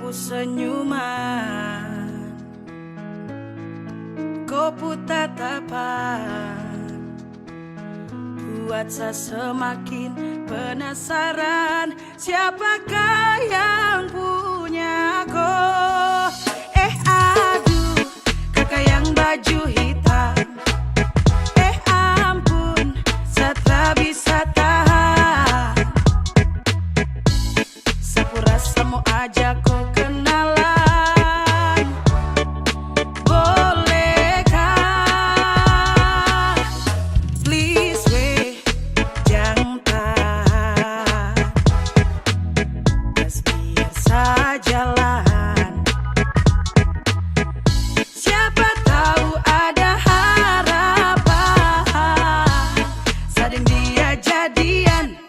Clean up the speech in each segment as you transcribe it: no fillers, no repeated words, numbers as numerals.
sapu senyuman, kopu tatapan, buat saya semakin penasaran. Siapakah yang punya kau? Aduh, kakak yang baju hitam. Ampun, saya tak bisa tahan. Sapu rasa mau ajak kau kenalan. Bolehkah? Please weh, jangan tahan. Just biar saya jalan. Siapa tahu ada harapan. Sading dia jadian.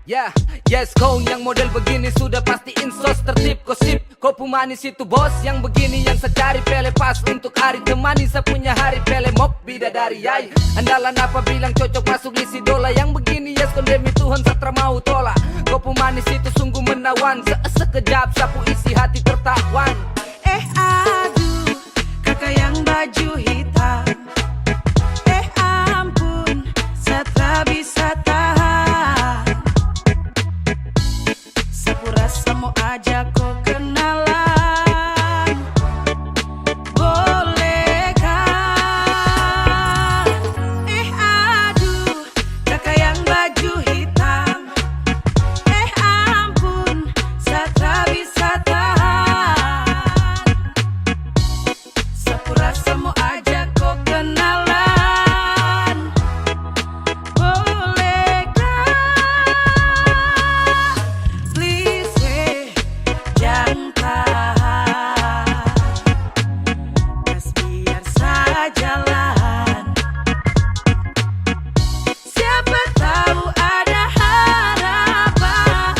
Yeah, yes, kau yang model begini sudah pasti insos tertib gosip. Kau pemanis itu bos yang begini yang saya cari. Pele pas untuk hari temani saya punya hari. Pele mop bidadari yai. Andalan apa bilang cocok masuk list idola. Yang begini yes kondemi Tuhan satra mau tolak. Kau pemanis itu sungguh menawan. Sekejap sapu isi hati tertawan. Aduh, kakak yang baju hitam. Ampun, saya tak bisa tahan. Sapu rasa mau ajak kau kenalan. Bolehkah? Aduh, kakak yang baju hitam. Ampun, saya tak bisa tahan. Sapu rasa mau ajak kau kenalan. Bolehkah? Please weh, jangan tahan. Just biar saya jalan. Siapa tahu ada harapan.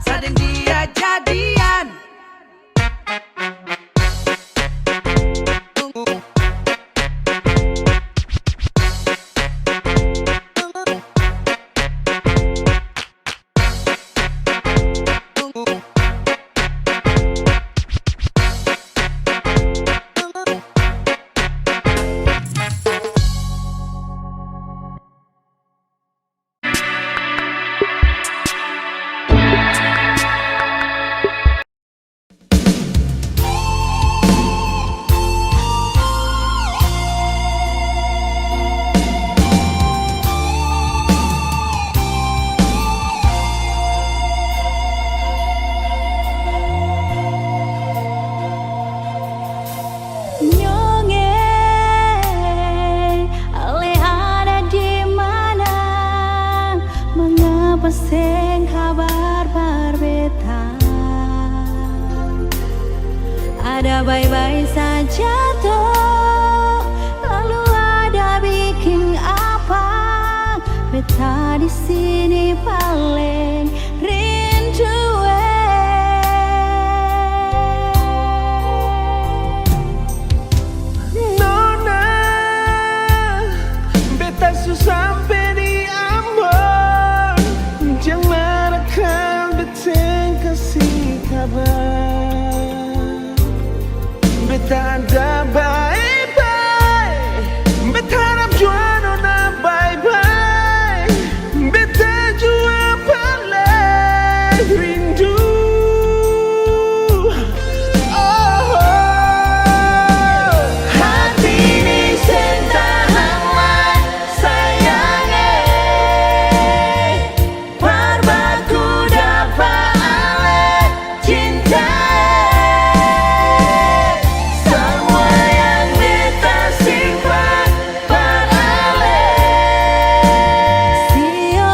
Sading dia jadian. Nyonge, ale ada di mana? Mengapa seng kabar berbeda? Ada baik-baik saja toh, lalu ada bikin apa? Beta di sini paling rindu. Sampai di Ambon, jangan akan beteng kasih kabar. Beta ada bye-bye, beta harap jua nona bye-bye. Beta jua paling rindu. Hati ini sentahan sayangnya, parbaku dapat ale cinta. Semua yang beta simpan parale. Sio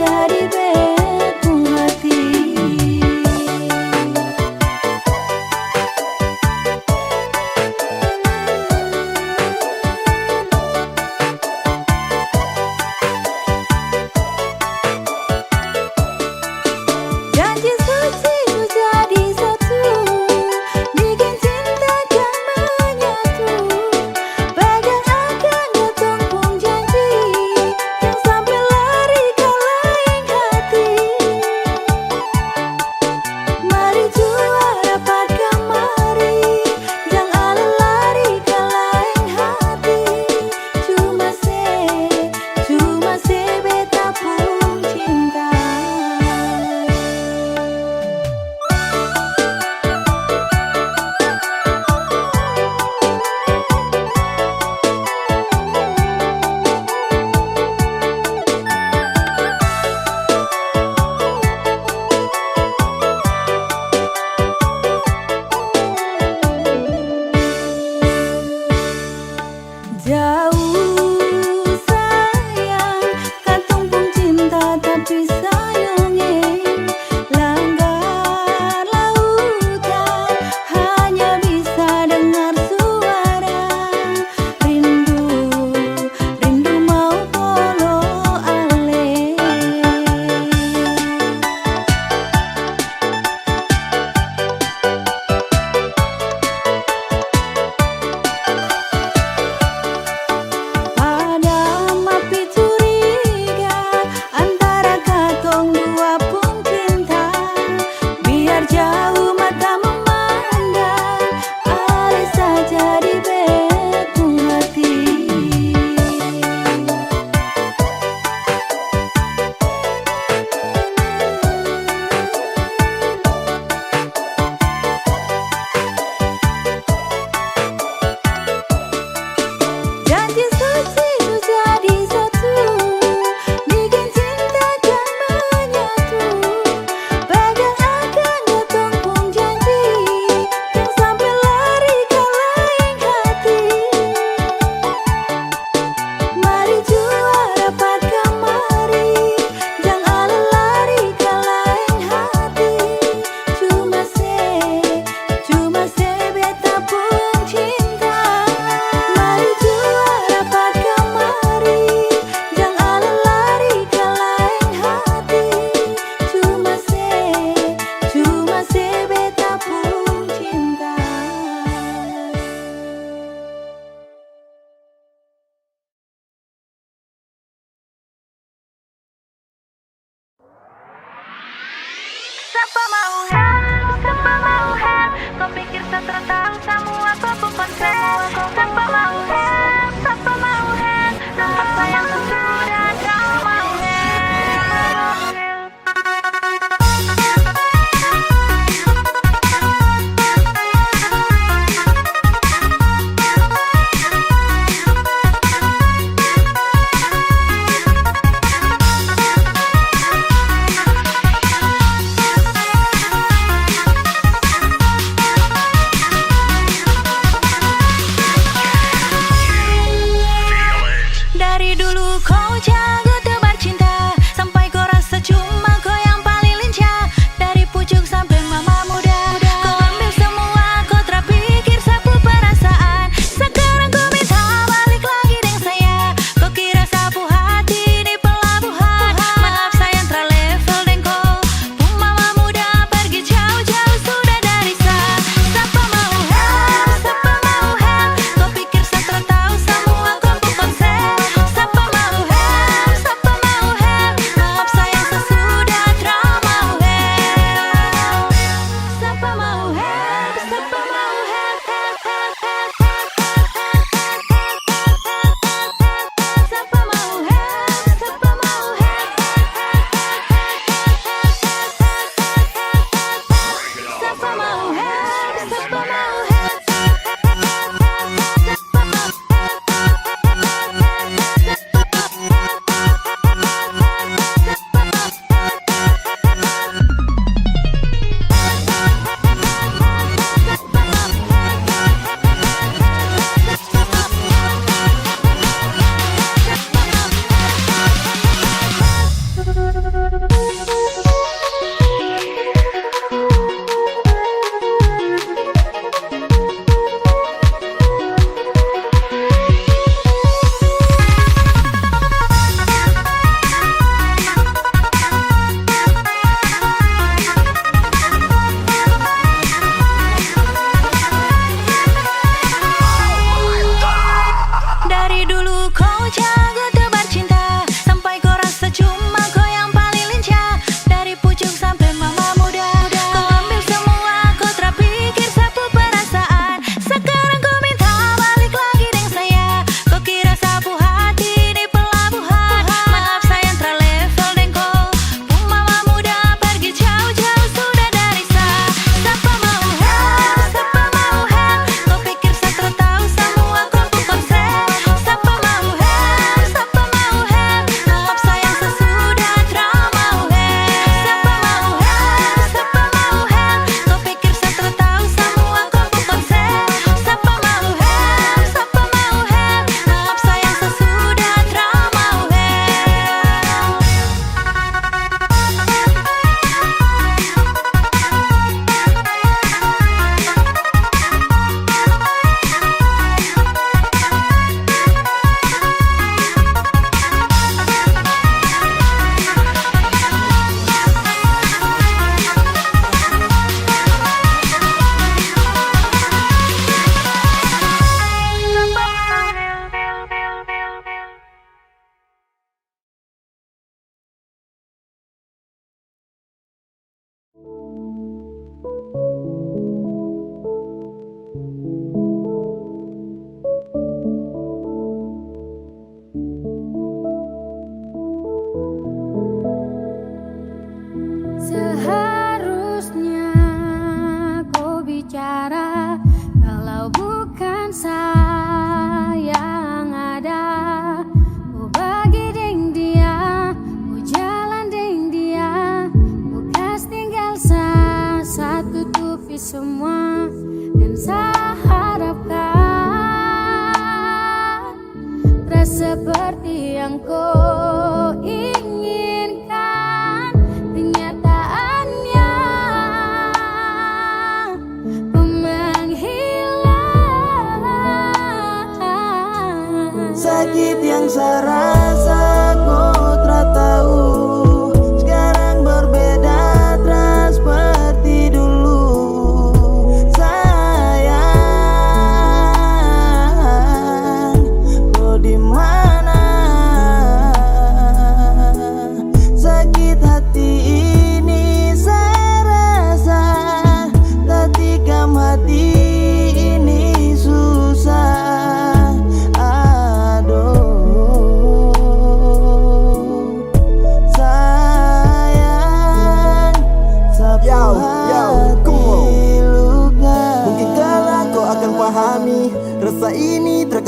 jadi betung hati. Janji suci ku jadi satu, bikin cinta kan menyatu. Pegang akan tumpung janji, yang sampai lari ke lain hati. Mari jua rapat kemari, jangan lari ke lain hati. Cuma se beta pun cinta. Jauh sayang, kan tumpung cinta tapi sayangnya langgar lautan, hanya bisa dengar suara rindu, rindu mau polo ale. Padam api curiga antara katong dua pun cinta, biar jauh mata memandang, ale saja di betung hati. Janji suci ku jadi satu, bikin cinta kan menyatu. Pegang akan tumpung janji, yang sampai lari ke lain hati. Mari jua rapat kemari, jangan lari ke lain hati. Cuma se beta pun cinta. Mari jua rapat kemari, jangan lari ke lain hati. Cuma se beta pun cinta. Siapa mau help? Kau pikir saya tahu semua kau pun konsep. Siapa mau help? Nampak sayang sudah kau mau help.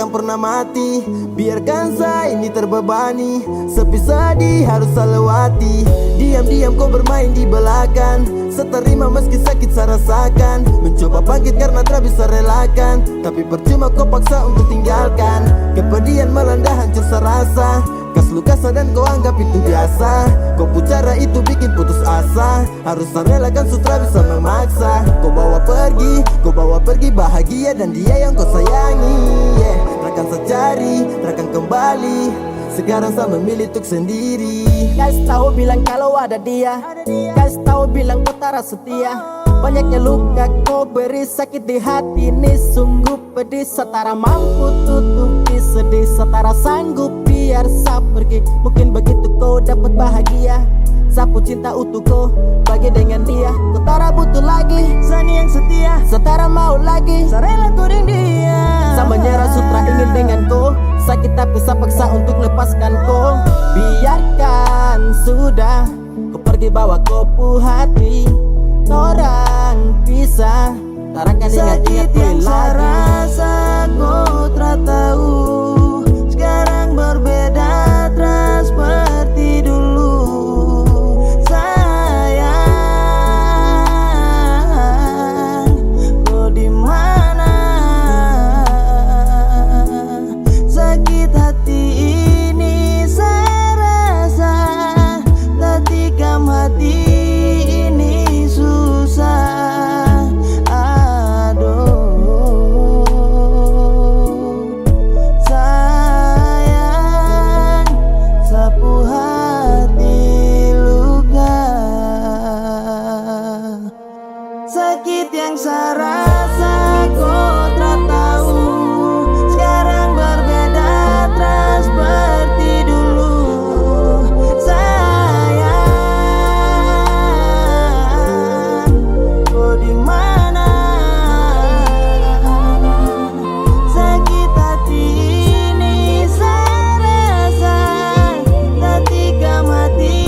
takkan pernah mati. Biarkan saya ini terbebani, sepi sedih harus saya lewati. Diam-diam kau bermain di belakang, seterima meski sakit saya rasakan. Mencoba bangkit karena tak bisa relakan, tapi percuma kau paksa untuk tinggalkan. Kepedihan melanda hancur serasa, kas luka dan kau anggap itu biasa. Kau pucara itu bikin putus asa, harus relakan sutra bisa memaksa. Kau bawa pergi bahagia dan dia yang kau sayangi, yeah. Takkan saya cari, takkan kembali. Sekarang saya memilih untuk sendiri. Kasih tahu bilang kalau ada dia, kasih tahu bilang kau tak setia. Banyaknya luka kau beri, sakit di hati ini sungguh pedih. Setara mampu tutupi sedih, setara sanggup biar saya pergi. Mungkin begitu kau dapat bahagia, sapu cinta utuh kau bagi dengan dia. Kau tak butuh lagi Sani yang setia, setara mau lagi saya rela kau dengan dia. Saya menyerah sutra ingin dengan kau, sakit tapi saya paksa untuk lepaskan kau. Biarkan sudah, kau pergi bawa kopu hati. Orang pisah, tarakan sakit yang saya rasa kau tak tahu. Sekarang berbeda terus seperti dulu. Sayang, kau di mana? Sakit hati ini saya rasa, tak tikam hati. Sakit yang saya rasa kau tak tahu. Sekarang berbeda terus seperti dulu. Sayang, kau di mana? Sakit hati ini saya rasa, tak tikam hati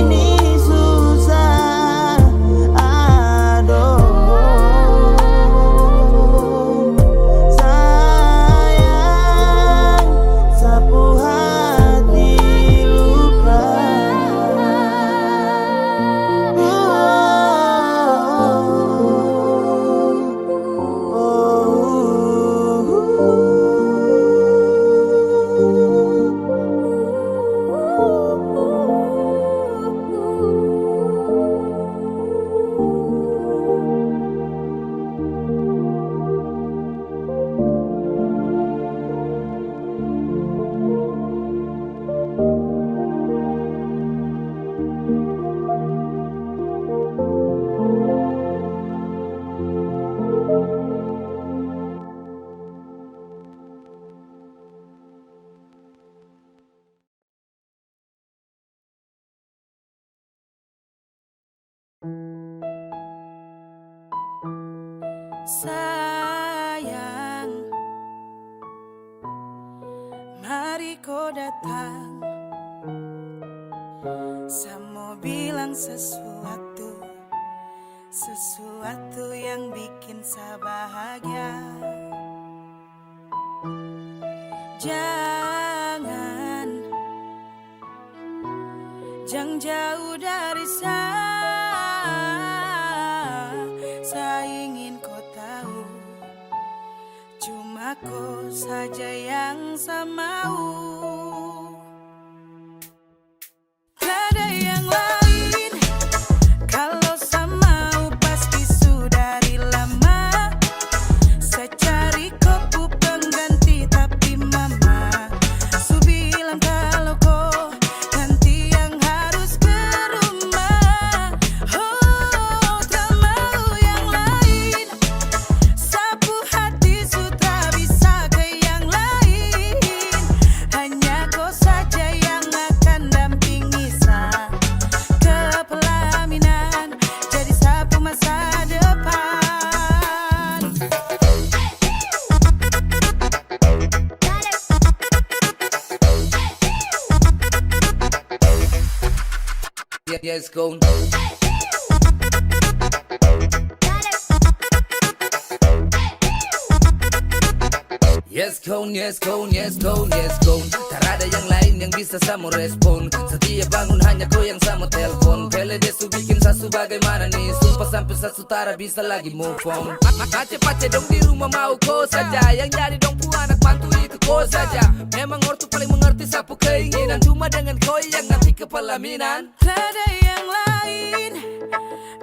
ini susah. Sayang, mari kau datang. Saya mau bilang sesuatu yang bikin saya bahagia. Jangan jauh dari saya ingin kau tahu, cuma kau saja yang saya mau. Ada yang lain, kalau saya mau pasti sudah dari lama. Saya cari kopu pengganti tapi mama su bilang kalau kau nanti yang harus ke rumah. Oh, tak mau yang lain, sapu hati sudah bisa ke yang lain. Hanya kau saja yang akan dampingi saya ke pelaminan, jadi sapu masa depan. Yes, go. Yes kawan, yes kawan, yes kawan, yes kawan. Tak ada yang lain yang bisa sama respon. Setiap bangun hanya kau yang sama telpon. Pele desu bikin sasu bagaimana nih. Sumpah sampai sasu tara bisa lagi move on. Pace-pace dong di rumah mau kau saja. Yang jadi dong pu anak mantu itu kau saja. Memang ortu paling mengerti sapu keinginan. Cuma dengan kau yang nanti kepelaminan. Tak ada yang lain.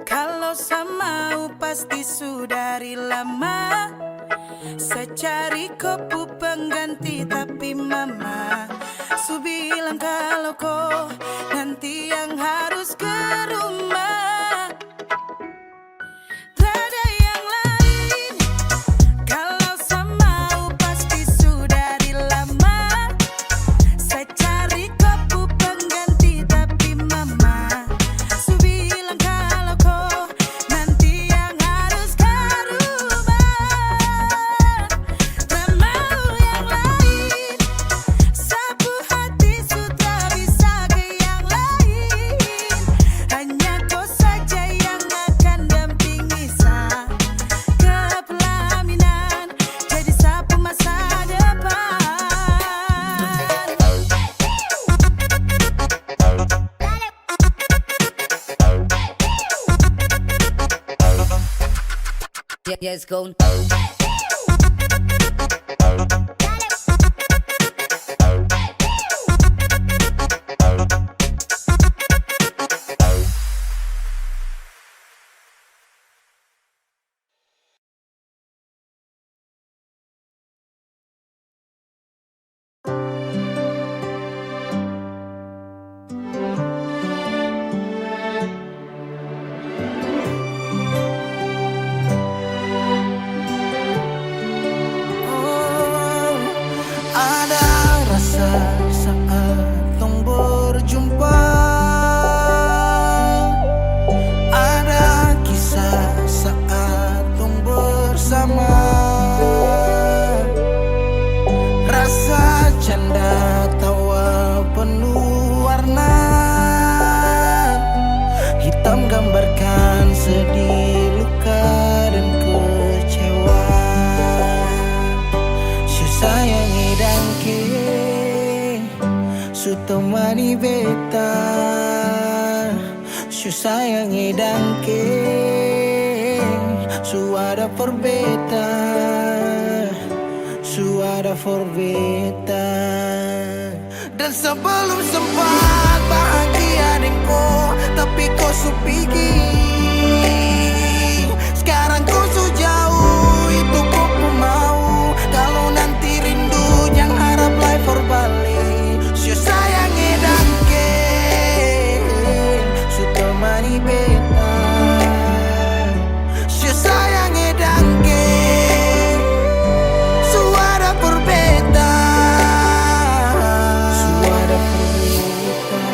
Kalau sama pasti sudah dari lama. Saya cari kopu pengganti tapi mama Su bilang kalau kau nanti yang harus ke rumah. Tak ada yang lain. Kalau sama pasti sudah dari lama. Saya cari kopu pengganti tapi mama Su bilang kalau kau nanti yang harus ke rumah. Tak mau yang lain. Sapu hati sudah bisa ke yang lain. Hanya kau saja yang akan dampingi saya ke pelaminan. Jadi sapu masa depan. Yes kawan. Ada rasa saat tong berjumpa. Ada kisah saat tong bersama. Rasa canda tawa penuh warna. Hitam gambarkan sedih, luka dan kecewa. Sayangi dangke su temani beta. Su sayangi dangke su ada for beta. Su ada for beta. Dan sebelum sempat bahagia denko, tapi kau su pergi. Sekarang kau su jauh, itu kau pun mau. Kalau nanti rindu jangan harap life for balik. Su sayangi dangke su temani beta. Su sayangi dangke su ada for beta. Su ada for beta.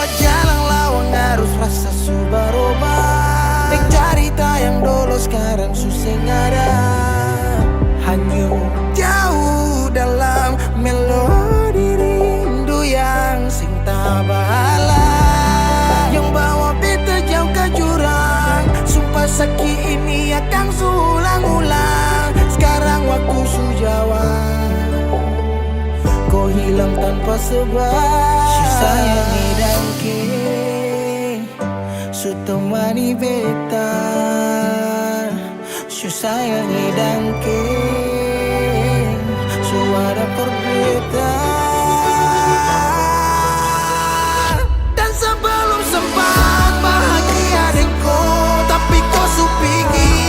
Jalan lawang harus rasa su berubah. Dek cerita yang dulu sekarang su sing ada. Hanyut jauh dalam melodi rindu yang sing tak bala. Yang bawa beta jauh ke jurang. Sumpah sakit ini akan su ulang-ulang. Sekarang waktu su jawab, kau hilang tanpa sebab. Su sayangi dangke su temani beta. Su sayangi dangke su ada for beta. Dan sebelum sempat bahagia denko, tapi kau su pergi.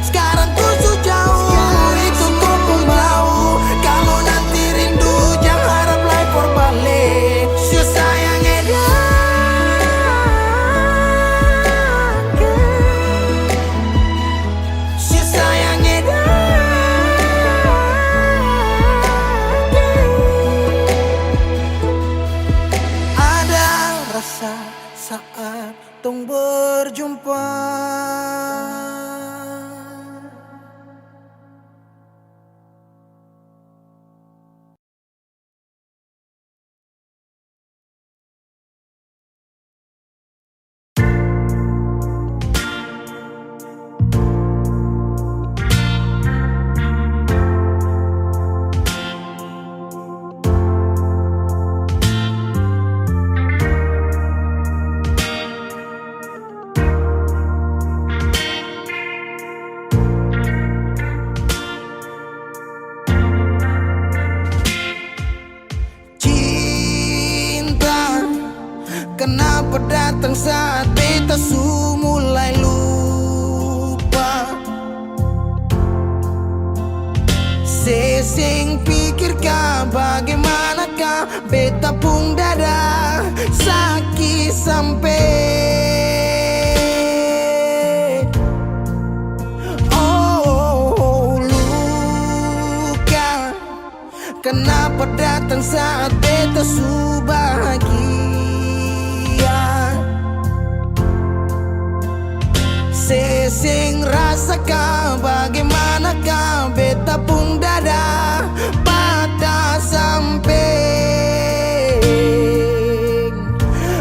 Sekarang kau su jauh, itu kau pun mau. Kalau nanti rindu jangan harap life for balik. Su sayangi dangke, su sayangi dangke. Ada rasa saat tong berjumpa. saat beta su mulai lupa. Sesing pikirkah bagaimanakah beta pun dada sakit sampai. Oh, luka kenapa datang saat beta su bahagia. Sesing rasakan bagaimanakah beta pun dada patah sampai.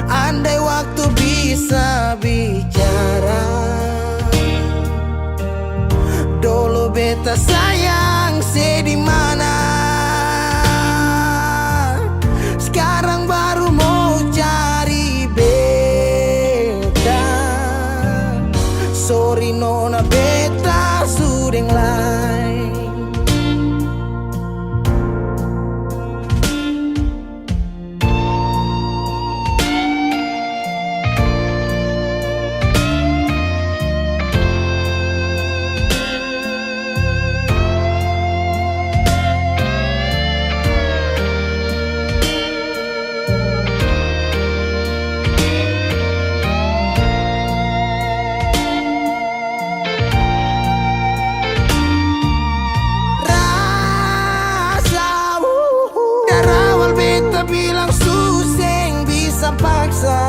Andai waktu bisa bicara, dulu beta sayang sedih mana. Sekarang baru mau cari beta. Sorry nona beta sudeng lain. Bilang suseng bisa paksa.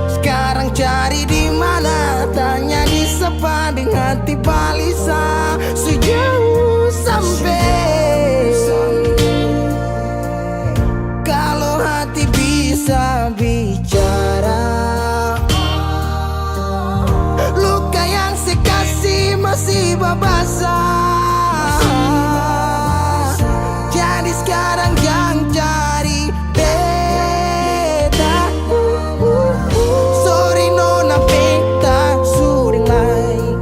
Sekarang cari di mana, tanya di sepading hati balisa. Sejauh sampai. Kalau hati bisa bicara, luka yang sekasih masih babasa. Jadi sekarang jangan cari beta. Sorry nona beta sudeng lain.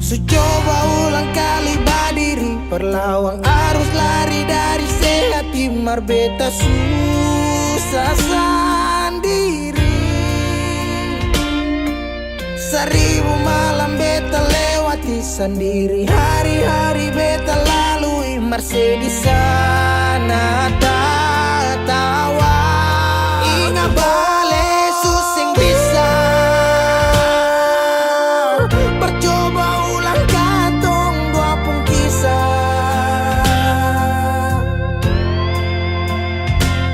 So coba ulang kali berdiri, perlawan arus lari dari sehat timar beta susah sendiri. Seribu malam beta lewati sendiri, hari-hari beta lalui marse di sana tertawa. Ingat bale susing bisa, percoba ulang katong dua pun kisah.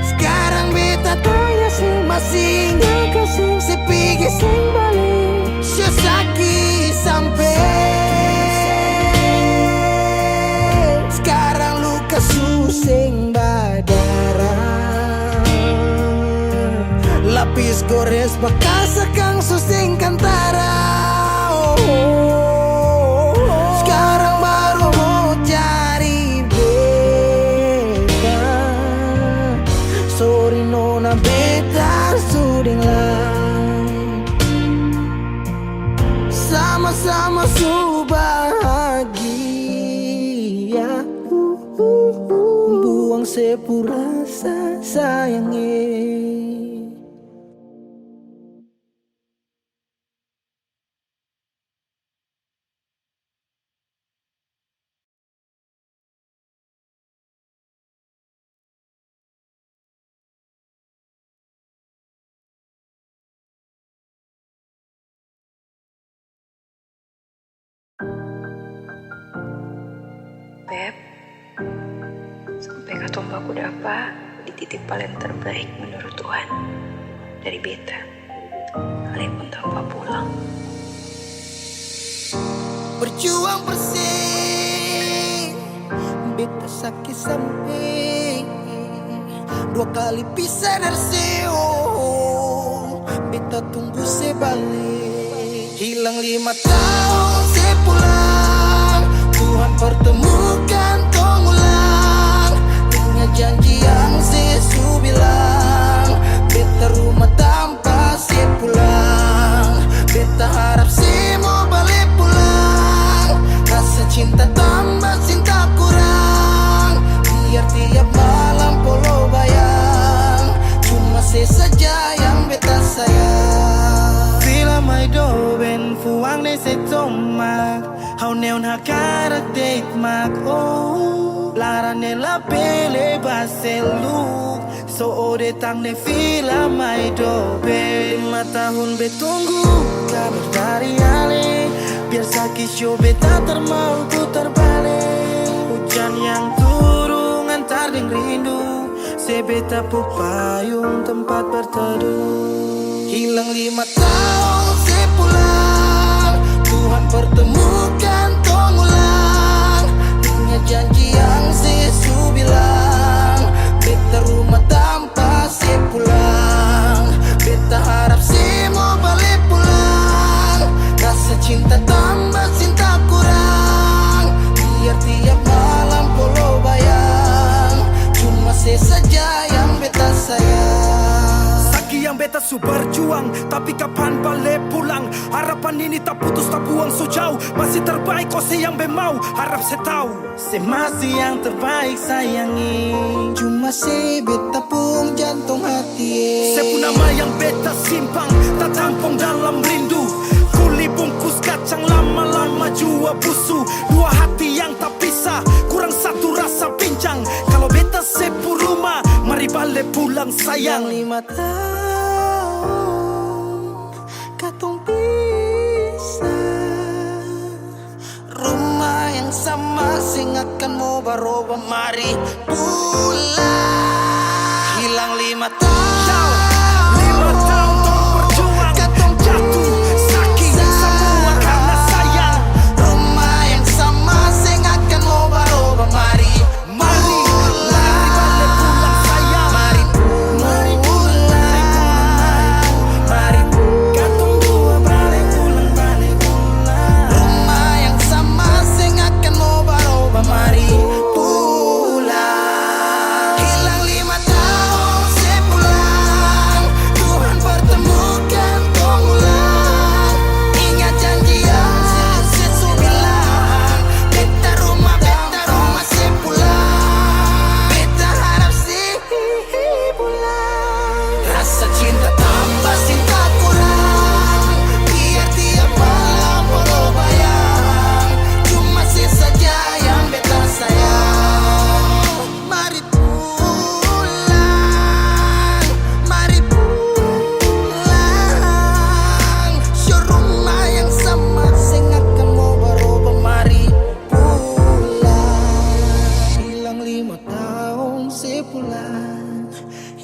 Sekarang beta tanya sih masih nggak kasih sepigi sing balik. Sakit sampai. Sekarang luka suseng badara. Lapis gores bekas kang suseng kantara. Sekarang baru mau cari beta. Sorry nona beta sudeng lain. Sama-sama su bahagia. Buang sepurasa sayangnya. Beb, sampai katong baku dapa di titik paling terbaik menurut Tuhan dari beta. Kalian pun tanpa pulang. Berjuang bersih, beta sakit sampai. Dua kali pisah dari seo, beta tunggu sebalik. Hilang 5 tahun sepulang, Tuhan pertemukan tong ulang. Dengan janji yang sesu bilang, beta rumah tanpa sepulang. Beta harap semua balik pulang. Rasa cinta tambah cinta kurang. betomak hau neon hakarak date mak oh larane la pele baseluk so ode tang ne fila mai dobe 5 tahun betunggu kabar dari ale biar sakit show beta termau putar balik hujan yang turun antar ding rindu sebeta pupayung tempat berteduh hilang 5 tahun sepulang Tuhan pertemukan tong ulang ingat janji yang sesu bilang beta rumah tanpa sepulang beta harap semua balik pulang rasa cinta tambah cinta kurang biar tiap malam polo bayang cuma saja yang beta sayang Saki yang beta su berjuang tapi kapan balik pulang harapan ini tak putus tak buang so jauh masih terbaik kau se yang bemau harap se tahu se masih yang terbaik sayangi cuma se beta pun jantung hati se pun nama yang beta simpang tak tampung dalam rindu kuli bungkus kacang lama-lama jua busu dua hati yang tak pisah kurang satu rasa pincang kalau beta sepu rumah mari balik pulang sayang 5 tahun katong pisah rumah yang sama sing akan mau baroba mari pulang hilang 5 tahun 5 tahun tong berjuang katong jatuh sakit semua karena sayang rumah yang sama sing akan mau baroba mari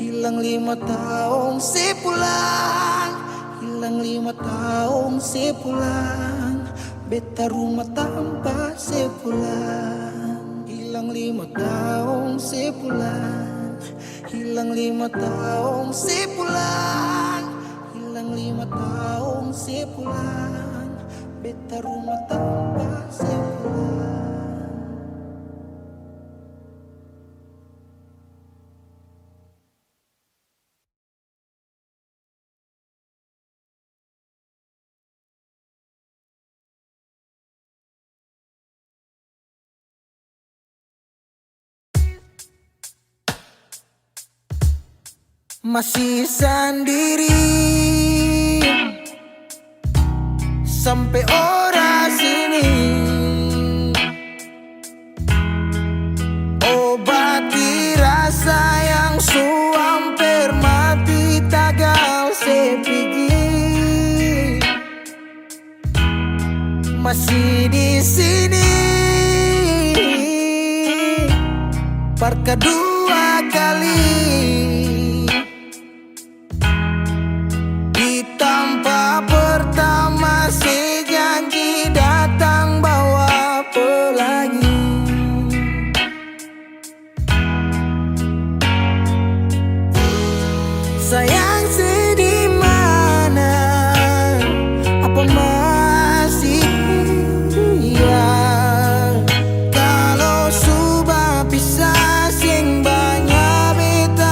Hilang 5 tahun sepulang hilang 5 tahun sepulang beta rumah tanpa sepulang hilang 5 tahun sepulang hilang 5 tahun sepulang hilang 5 tahun sepulang beta rumah tanpa sepulang masih sendiri sampai ora sini obati rasa yang hampir mati tagal sepigi masih di sini par kedua kali tanpa pertama si janji datang bawa pelangi sayang sedih mana apa masih iya kalau subah pisah sing banyak beta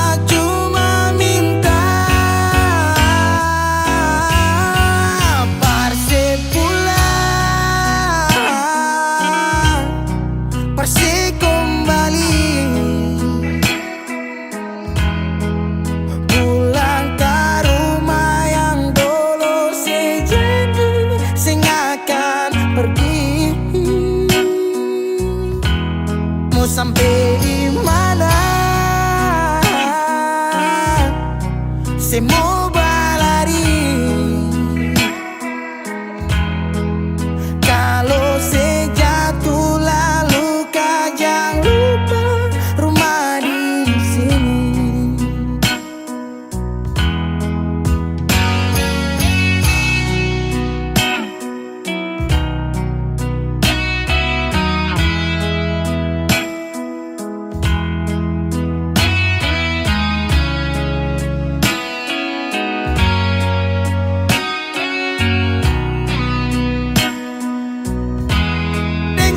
sampai di mana saya mau berlari. Kalau saya jatuh lalu kau jangan lupa rumah di sini.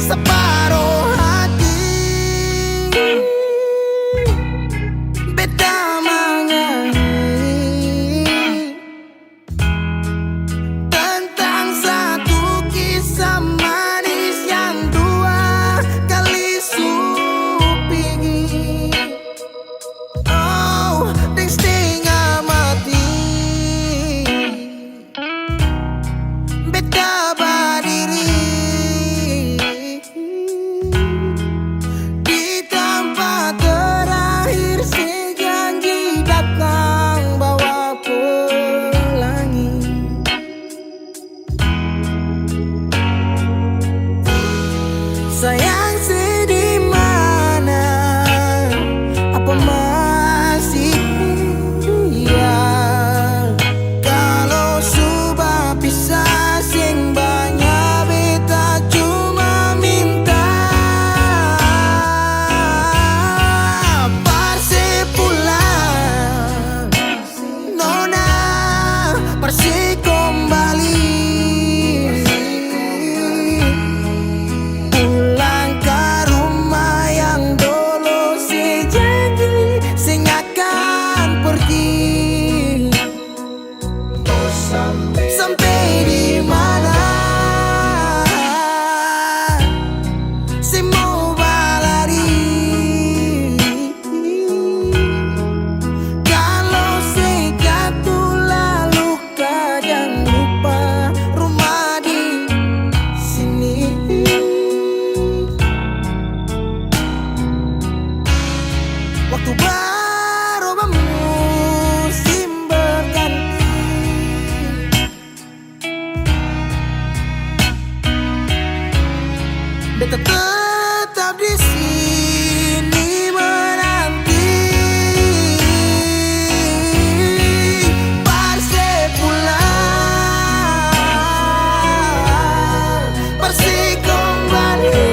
Separuh hati beta menyanyi tentang satu kisah manis yang dua kali supingi. Oh, dan setengah mati beta berdiri sayang sedih mana, apa masih iya? Kalau sudah pisah sing banyak beta cuma minta parse pulang, nona parse kembali. Sampai di mana saya mau berlari. Kalau saya jatuh lalu kau jangan lupa rumah di sini. Waktu berubah musim berganti, beta tetap di sini menanti parse pulang, parse kembali,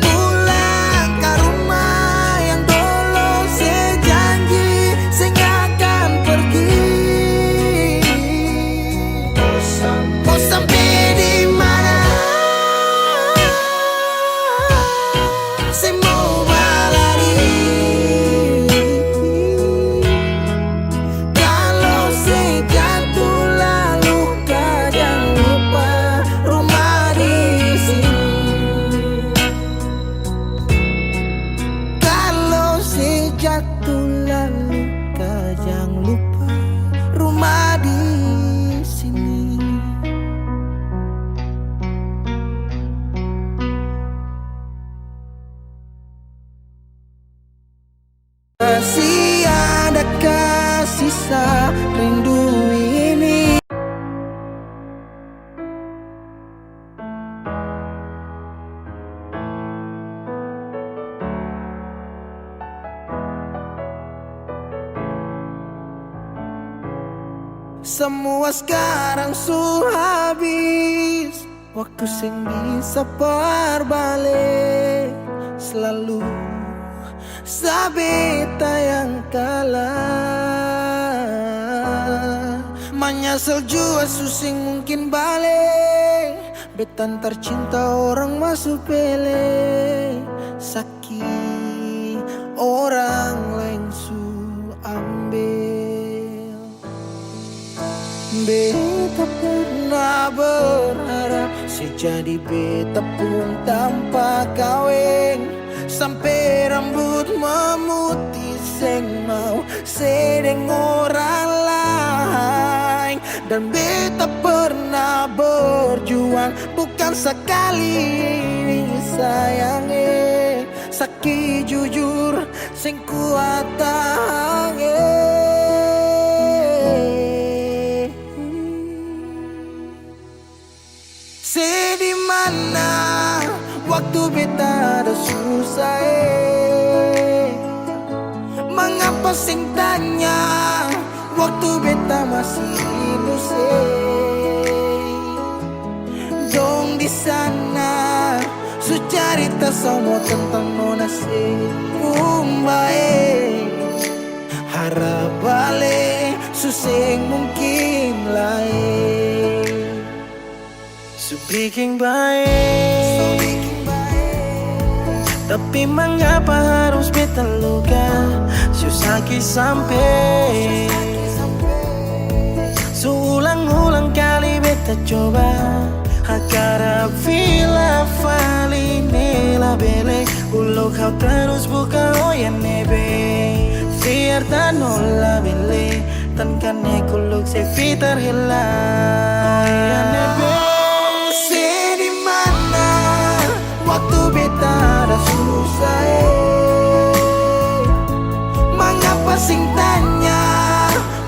pulang ke rumah yang dulu saya janji saya akan pergi. Oh, sampai di mana saya mau berlari. Kalau saya jatuh lalu kau jangan lupa rumah di sini. Kalau saya jatuh lalu kau jangan lupa rumah di sini. Masih adakah sisa rindu ini? Semua sekarang sudah habis, waktu sing bisa berbalik. Selalu sabeta yang kalah, menyesal jua susing mungkin balik. Betan tercinta orang masuk pele, sakit orang lain su ambil. Beta pernah berharap sejadi beta pun tanpa kawin, sampai rambut memutih seng mau sedeng orang lain. Dan beta pernah kita berjuang bukan sekali sayange, sakit jujur sing kuat tahange. Di mana waktu beta ada susah mengapa sing tanya waktu beta masih hidup dong di sana su cerita semua tentang nona umbae harap balik suseng mungkin lain su bikin baik tapi mengapa harus beta luka susaki sampai seulang-ulang kali beta coba agar vila fali nela bele ulo kau terus buka oyan nebe biar tanola bele tankan nekuluk se fitar hela oyan nebe. Waktu beta ada susah mengapa sing tanya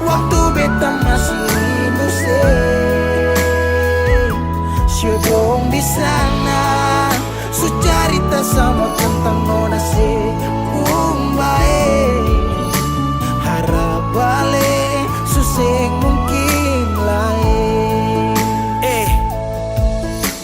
waktu beta masih hidup syedong di sana su cerita sama tentang nona umbae harap balik suseng mungkin lain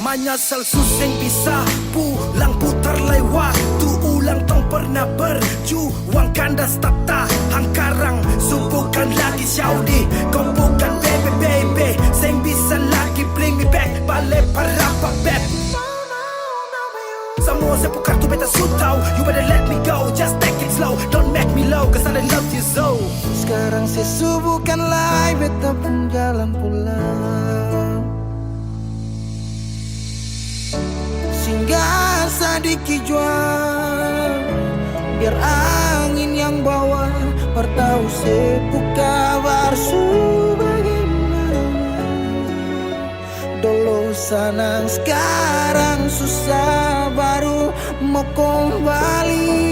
menyesal suseng bisa pulang putar lai waktu ulang tong pernah berjuang kandas tak tahan karang bukan lagi Saudi kau bukan baby seng bisa lagi bring me back balik para babet semua sepukar tu beta sutau you better let me go just take it slow don't make me low cause I love you so sekarang sesubukan lai beta pun jalan pulang singgah sedikit jual biar angin yang bawa bertahu sebuka barsu bagaimana dulu senang sekarang susah baru mau kembali.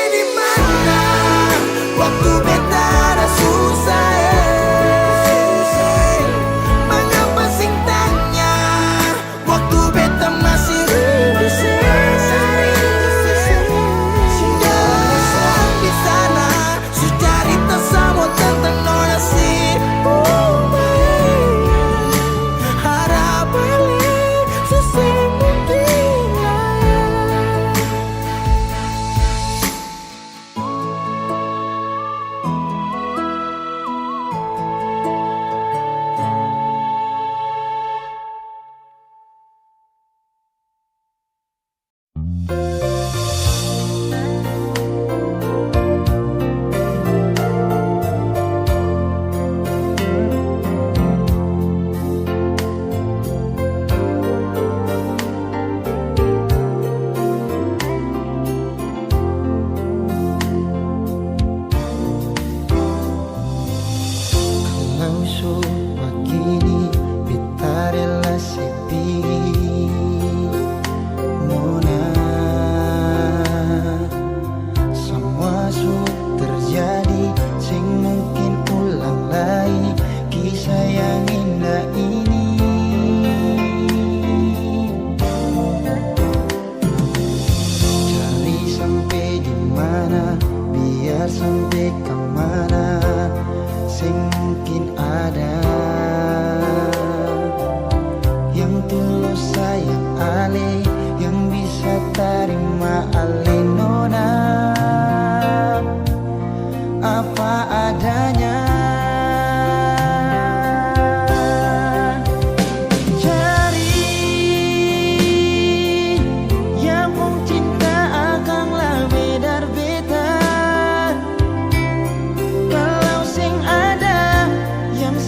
Di mana waktu beta ada susah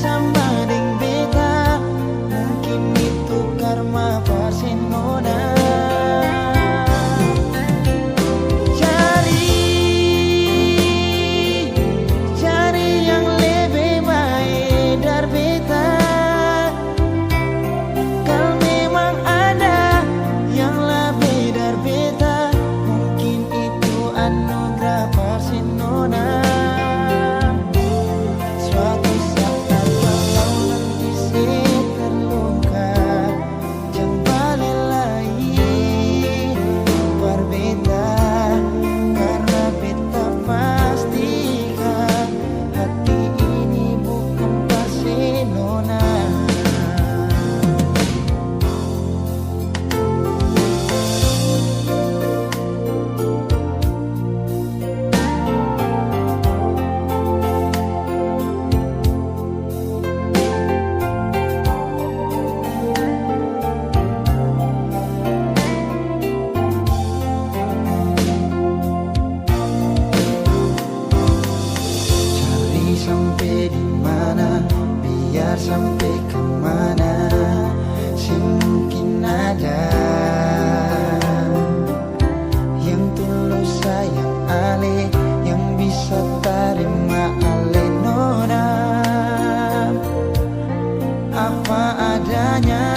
sama sampai kemana sing mungkin ada yang tulus sayang ale, yang bisa terima ale nona apa adanya.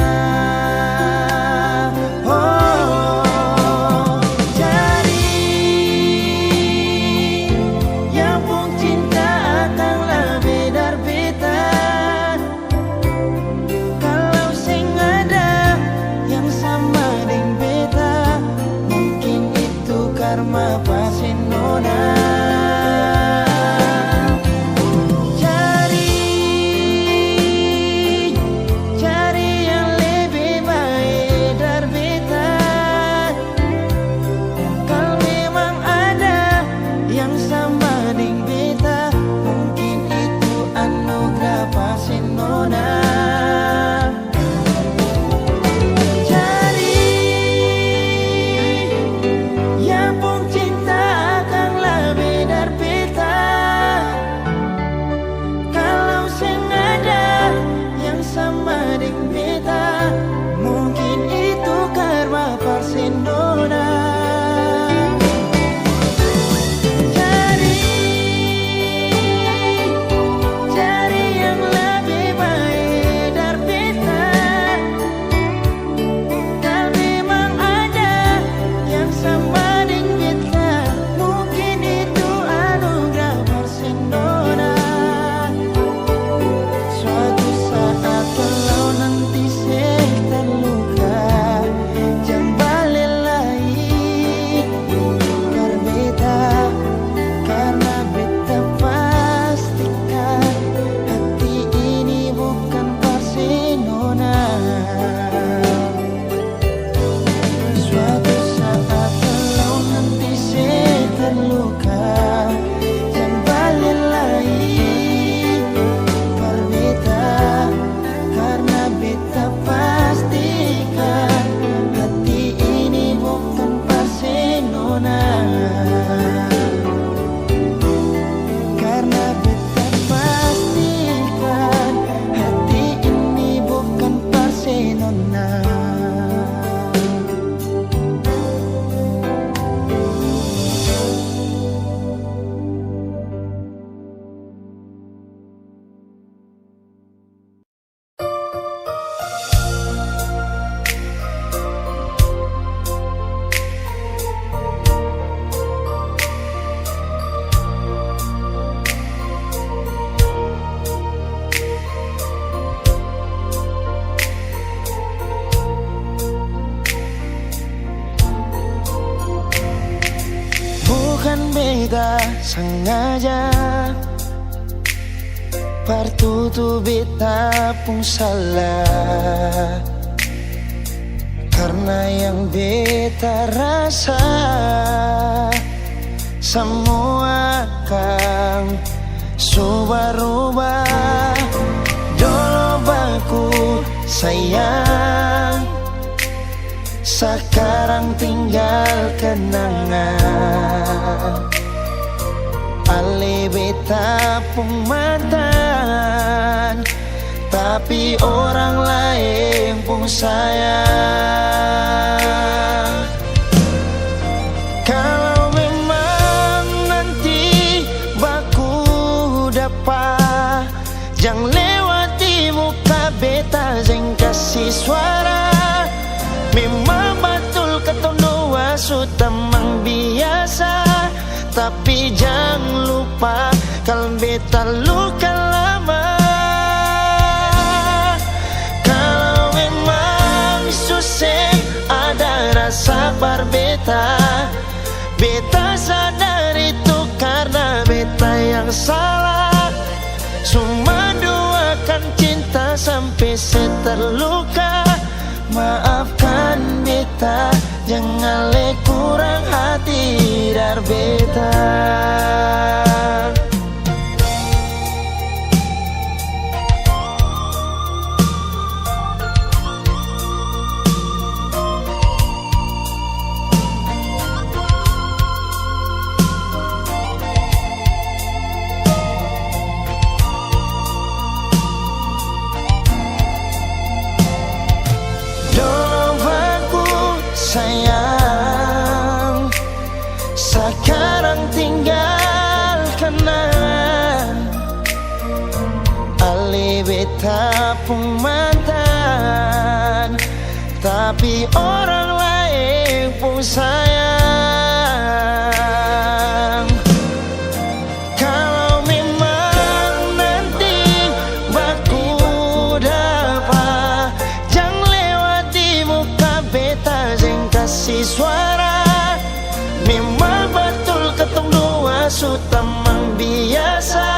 Beta sengaja partutu beta pun salah, karena yang beta rasa semua akan subah-rubah. Dulu baku sayang, sekarang tinggal kenangan. Ale beta pun mantan, tapi orang lain pun sayang. Kalau memang nanti baku dapat, jangan lewati muka beta, jangan kasih suara. Memang betul ketondoa sudah memang biasa, tapi jangan lupa kalau beta luka lama. Kalau memang susah ada rasa berbeta, beta sadar itu karena beta yang salah. Cuma doakan cinta sampai terluka. Maafkan beta, jangan le kurang hati dar beta. beta pun mantan, tapi orang lain pun sayang. Kalau memang nanti baku dapat, jangan lewati muka beta yang kasih suara. Memang betul ketong dua sutamang biasa,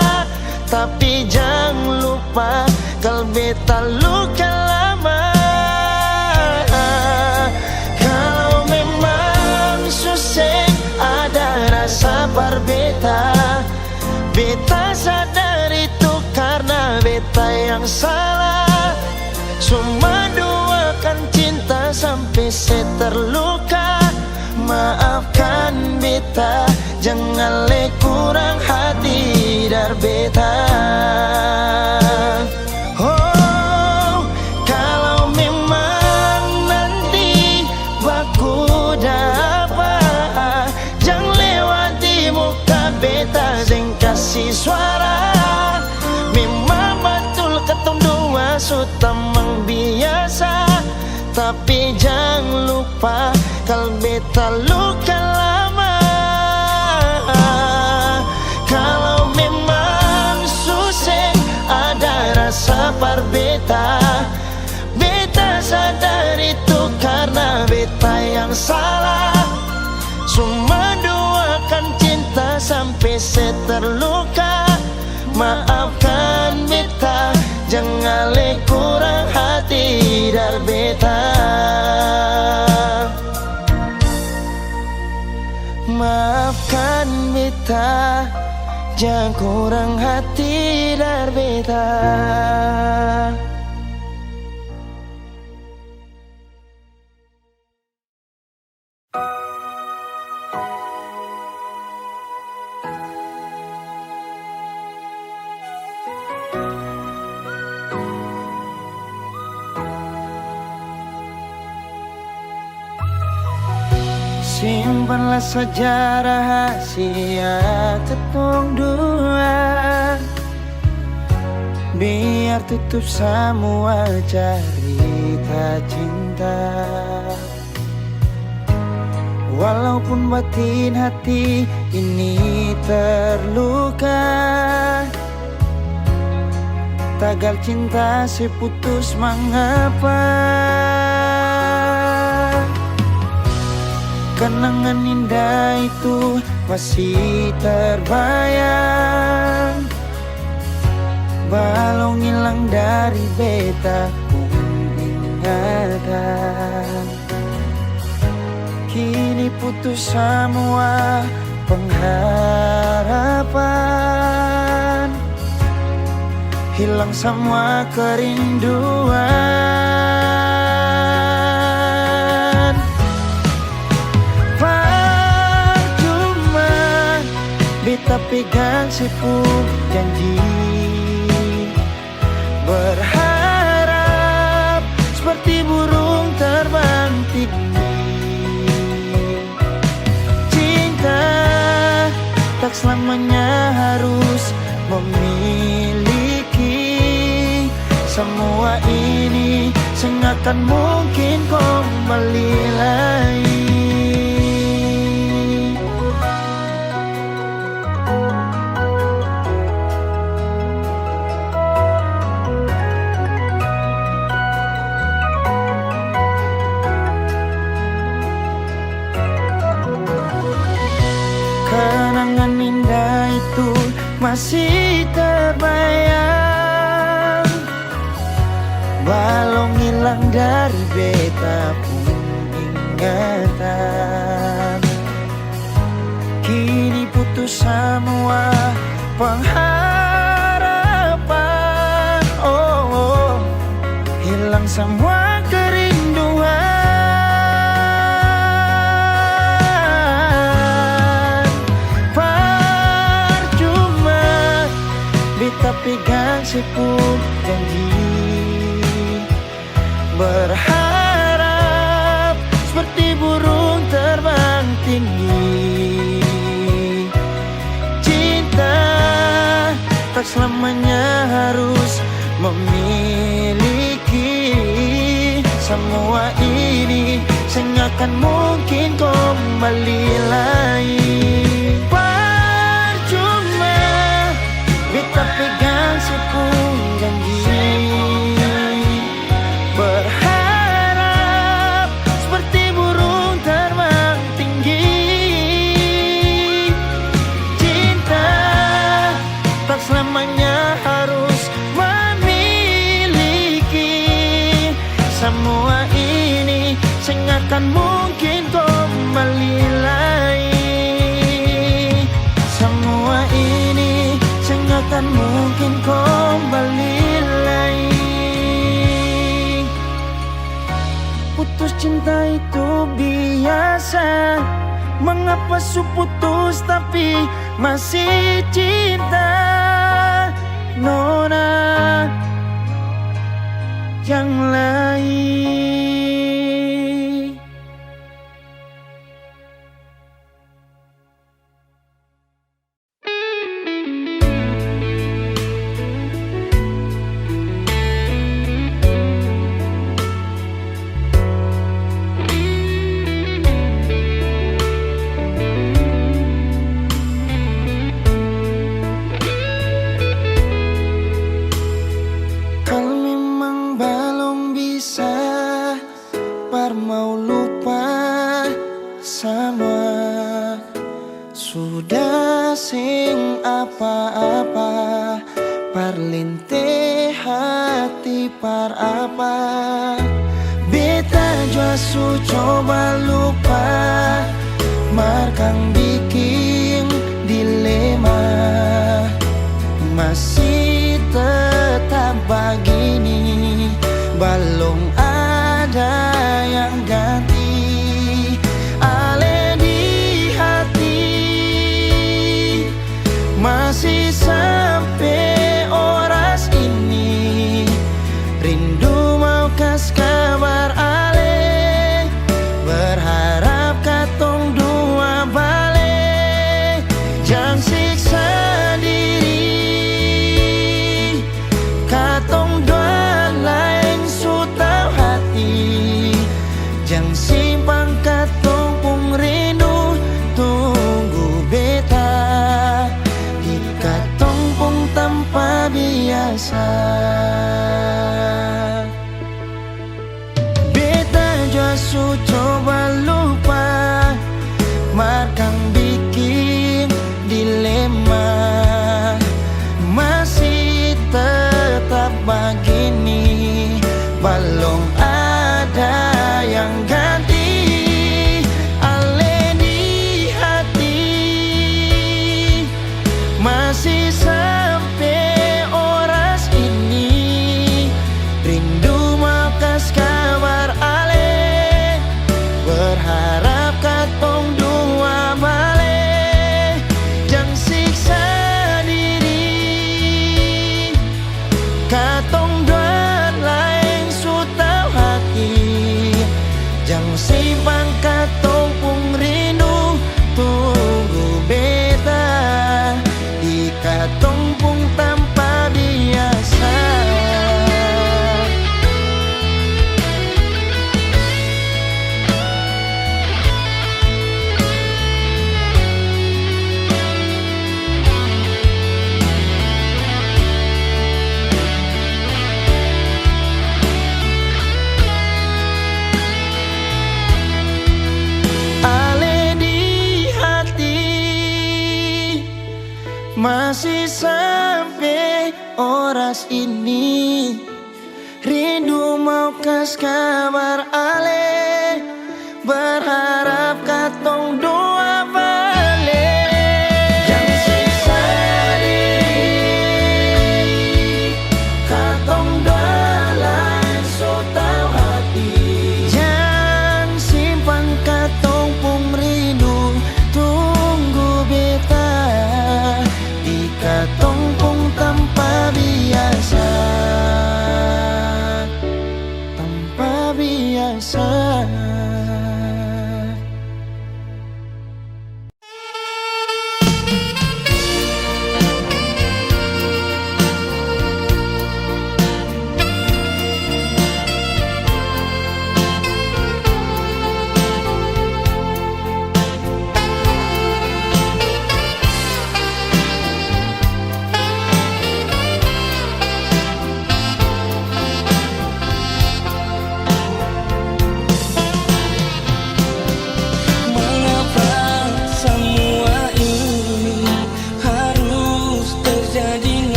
tapi jangan lupa kalau beta luka lama. Kalau memang susah ada rasa berbeda, beta sadar itu karena beta yang salah. Cuma doakan cinta sampai saya terluka. Maafkan beta, jangan le kurang hati dar beta. Oh, kalau memang nanti baku dapat, jangan lewati muka beta yang kasih suara. Memang betul ketong dua sutamang biasa, tapi jangan lupa kalau beta luka lama. Kalau memang susah ada rasa berbeda, beta sadar itu karena beta yang salah. Cuma doakan cinta sampai saya terluka. Maafkan beta, jangan le kurang hati dar beta. Maafkan beta, jangan kurang hati dar beta. Simpanlah sejarah rahasia ketong dua, biar tutup semua cerita cinta. Walaupun batin hati ini terluka, tagal cinta seputus mengapa. Kenangan indah itu masih terbayang, balong hilang dari beta pun ingatan. Kini putus semua pengharapan, hilang semua kerinduan. Beta pegang sepuh janji, berharap seperti burung terbang tinggi. Cinta tak selamanya harus memiliki. Semua ini sengakan mungkin kembali lagi. Kenangan indah itu masih terbayang, balong hilang dari beta pun ingatan. Kini putus semua pengharapan, oh, hilang semua kerinduan. Pegang sepuh janji, berharap seperti burung terbang tinggi. Cinta tak selamanya harus memiliki semua ini, sengakan mungkin kembali lagi. Percuma beta pegang sepung janji, berharap seperti burung terbang tinggi. Cinta tak selamanya harus memiliki semua ini, sengakan mungkin kembali lagi. Semua ini sengakan mungkin kembali lagi. Putus cinta itu biasa, mengapa su putus tapi masih cinta? Nona yang lain. Kalau memang belum bisa, par mau lupa semua, sudah sing apa-apa, par lintih hati par apa. Beta jua su coba lupa, markang bikin dilema, masih tetap begini, belum ada yang ganti. Ale di hati masih sampai oras ini, rindu mau kas kabar ale, berharap katong dua balik. Jangan siksa diri, katong dua lain su tau hati. Jangan simpang katong pung rindu, tunggu beta di katong pung tanpa biasa. Beta jua su coba lupa, markang bikin dilema, masih tetap begini, belum ada yang ganti. Ale di hati masih sampai oras ini, rindu mau kas kabar ale, berharap katong dua balik. Jangan siksa diri, katong dua lain su tau hati. Jangan simpang katong pung rindu, tunggu beta di katong pung tanpa biasa. Ale di hati masih sampai oras ini, rindu mau kas kabar ale, berharap katong dua balik. Jangan siksa diri, katong dua lain su tau hati. Jangan simpan katong pung rindu, tunggu beta di katong pung tanpa biasa. Tanpa biasa.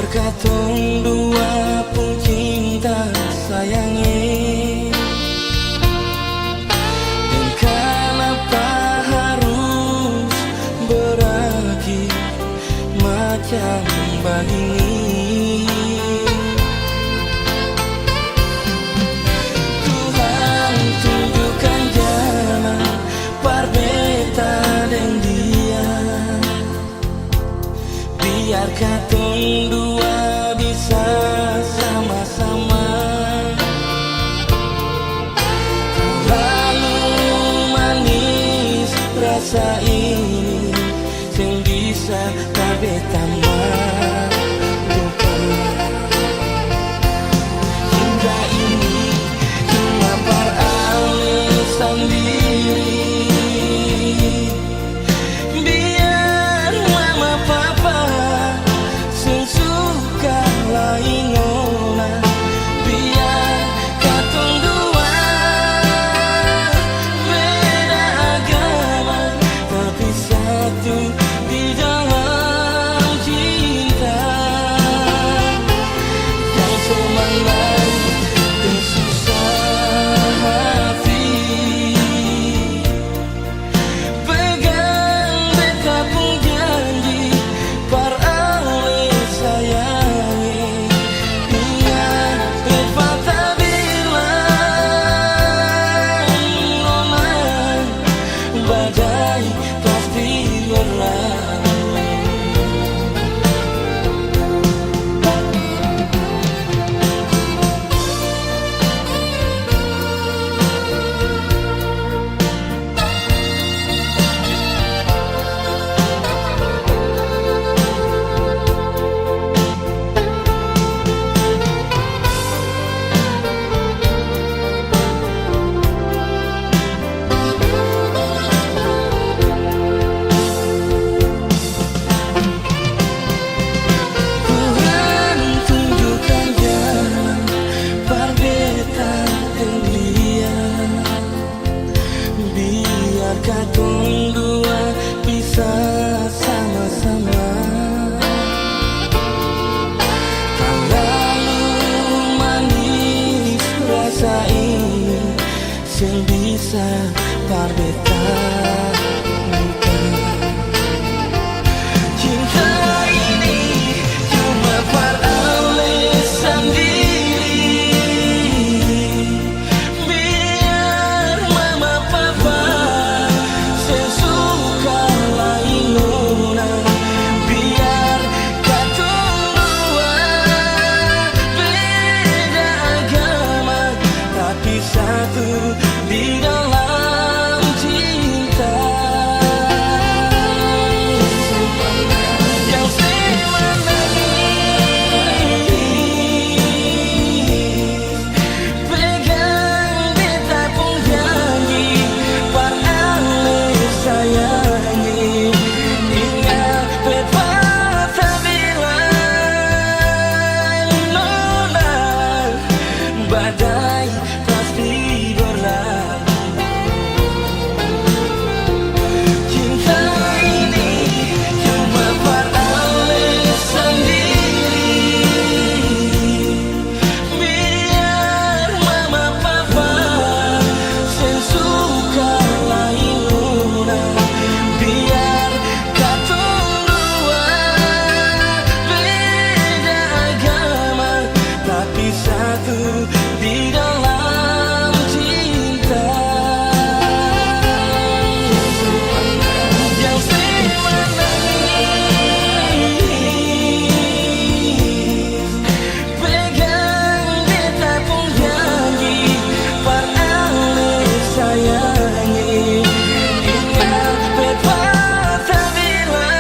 katong dua pun cinta sayangi. Dan kenapa harus berakhir macam begini? Tuhan tunjukkan jalan parbeta dan dia, biar katong dua bisa sama-sama. Terlalu manis rasa ini yang bisa tabeta lupa. Hingga ini cuma peralasan diri, biar mama papa suka lain nona, biar katong dua beda agama tapi satu di dalam cinta. Yang semangat dan susah hati, pegang beta pun janji parale sayangi. Ingat beta bilang nona, badai pasti berlalu. Tuhan tunjukkan jalan parbeta dan dia, biar katong dua bisa sama-sama. Terlalu manis rasa ini yang bisa parbeta lupa. Cinta ini cuma peralasan diri, biar mama papa sesuka lain nona, biar katong dua beda agama tapi satu di dalam cinta. Yang semanis pegang beta pun janji parale sayangi. Ingat beta bilang nona, badai pasti berlalu. Cinta ini cuma peralasan diri, biar mama papa sesuka lain nona, biar katong dua beda agama tapi satu di dalam cinta. Yang semanis pegang beta pun janji parale sayangi. Ingat beta bilang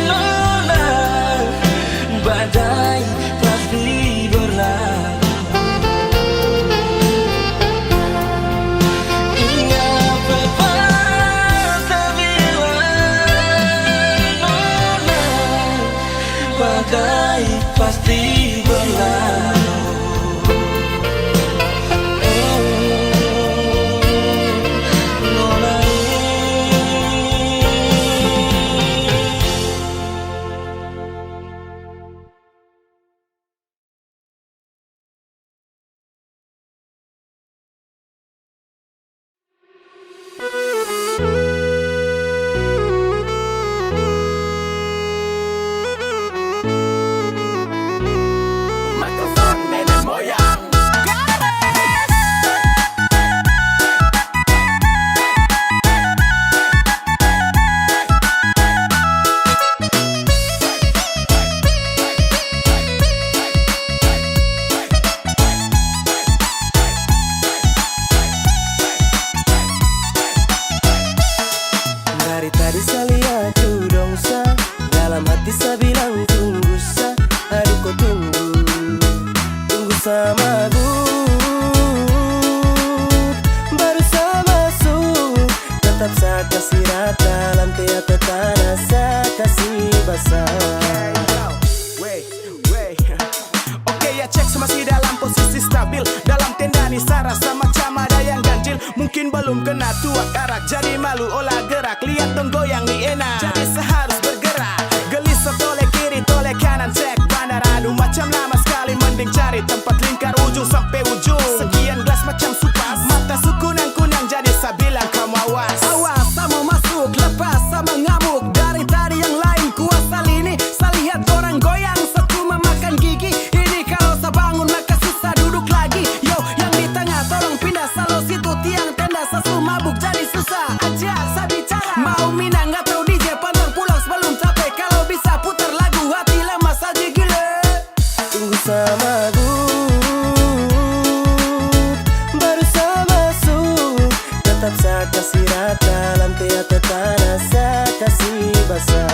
nona, badai pasti berlalu. Ingat beta bilang nona, badai pasti berlalu. Nona, bilang tunggu sa, aduh kau tunggu sama aku. Baru sa masuk, tetap sa kasih rata, lantai atau tanah sa kasih basah. Oke ya cek masih dalam posisi stabil. Dalam tenda nih rasa macam ada yang ganjil. Mungkin belum kena tua karak, jadi malu olah gerak. Lihat dong goyang nih enak, jadi seharus bergerak. Gelisah toleh kiri toleh kanan, cek bandar. Aduh macam lama sekali, mending cari tempat lingkar ujung sampai ujung. Sekian gelas macam supas, mata su kunang-kunang, jadi saya bilang kamu awas. Awas sama masuk, lepas sama ngamuk. Dari tadi yang lain kuasa lini, saya lihat orang goyang, saya cuma makan gigi. Ini kalau saya bangun maka susah duduk lagi. Yo, yang di tengah tolong pindah, selalu situ tiang tenda. Saya su mabuk jadi susah aja saya bicara. Mau minang nggak tahu DJ, pantang pulang sebelum capek. Kalau bisa putar lagu hati lemas aja gila. Tunggu sama aku, baru saya masuk, tetap saya kasih rata, lantai atau tanah saya kasih basah.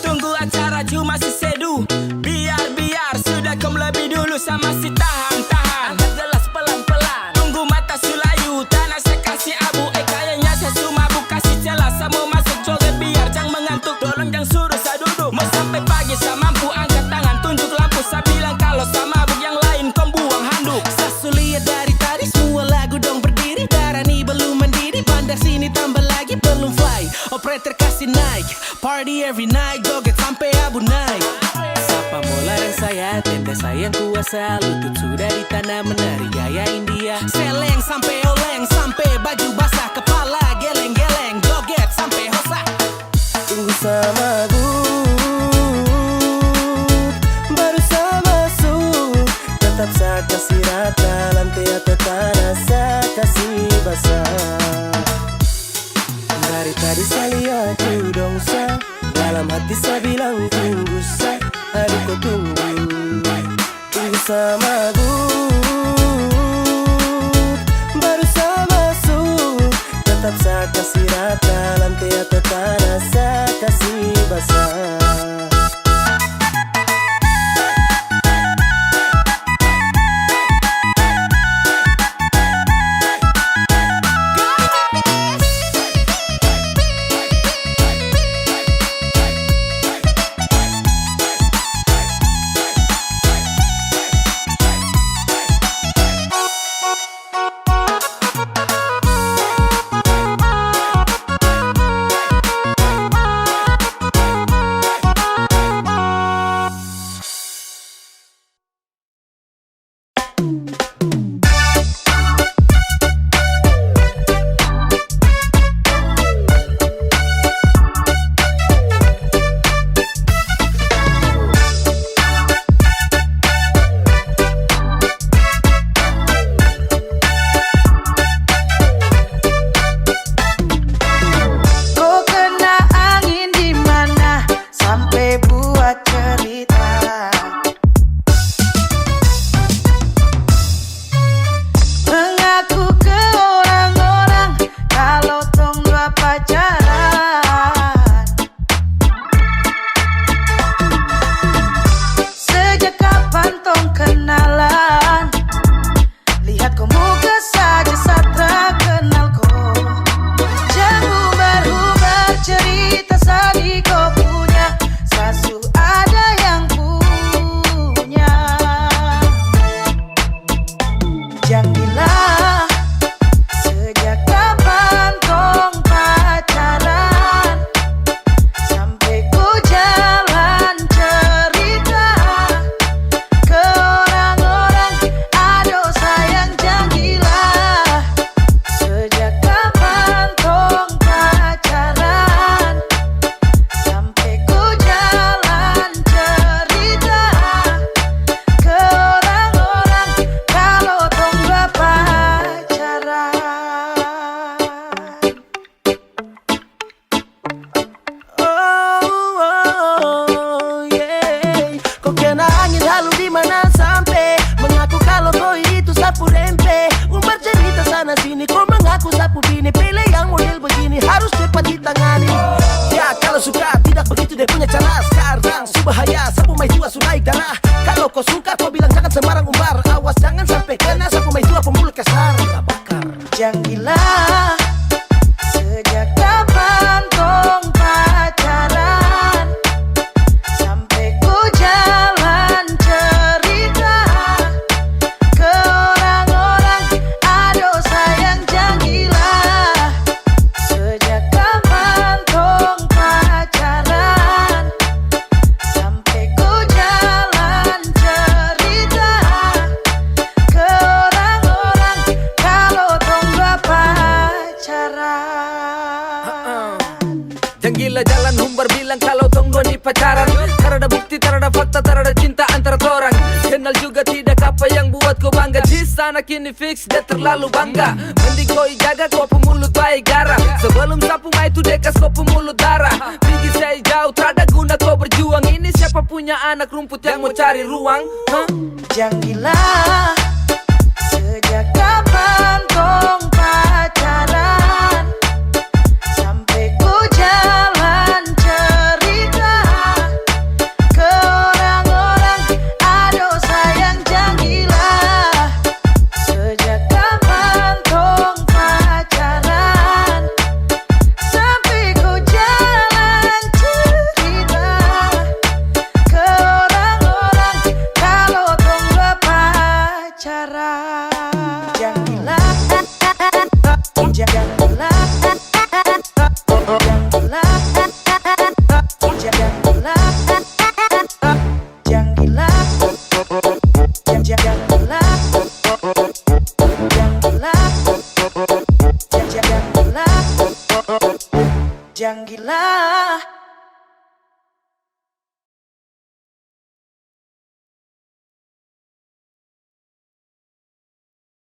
Tunggu acara cuma si sedu. Biar sudah kau lebih dulu sama si tahan. Angkat gelas pelan-pelan, tunggu mata sulayu, tanah saya kasih abu. Kayaknya saya cuma buka kasih jelas. Saya mau masuk joget biar jangan mengantuk. Tolong jangan suruh saya duduk. Mau sampai pagi saya mampu, angkat tangan tunjuk lampu. Saya bilang kalau saya mabuk, yang lain kau buang handuk. Saya sulit dari tadi semua lagu dong berdiri. Darah nih belum mendidih, bandar sini tambah lagi belum fly. Operator kasih naik, party every night, joget sampai abu naik. Sapa molarang saya, tenda sayang kuasa. Lutut sudah di tanah menari gaya India. Seleng sampai oleng, sampai baju basah. Kepala geleng-geleng, joget sampai hosak. Tunggu sama aku, baru saya masuk, tetap saya kasih rata, lantai atau tanah saya kasih basah. Dari tadi saya lihat dong sa, dalam hati saya bilang tunggu sa, aduh kau tunggu sama aku. Baru saya masuk, tetap saya kasih rata, lantai atau tanah saya kasih basah. suka kau bilang jangan sembarang umbar. Awas jangan sampai kena sapu mai tua pemulut kasar. Bakar. Jangan gila. Sejak kapan tong pacaran? Sampai ku jalan cerita ke orang-orang, aduh sayang jangan gila. Sejak kapan tong pacaran? Sampai ku jalan cerita ke orang-orang kalau tong gak pacaran. Jangan gila jalan humbar bilang kalau tong dua ni pacaran. Tarada bukti, tarada fakta, tarada cinta antara torang. Kenal juga tidak apa yang buat kau bangga. Di sana kini fix, dia terlalu bangga. Mending kau jaga kau pemulut baik garang. Sebelum sapu mai tu dekas kau pemulut darah. Pergi saya jauh, tarada guna kau berjuang. Ini siapa punya anak rumput yang mau cari ruang? Jangan gila. Sejak kapan tong pacaran? Sampai ku jalan cerita ke orang-orang, aduh sayang jangan gila. Sejak kapan tong pacaran? Sampai ku jalan cerita ke orang-orang kalau tong gak pacaran. Jangan gila. Jangan gila. Jangan gila. Jangan gila. Jangan gila. Jangan gila. Jangan gila. Jangan gila. Jangan gila.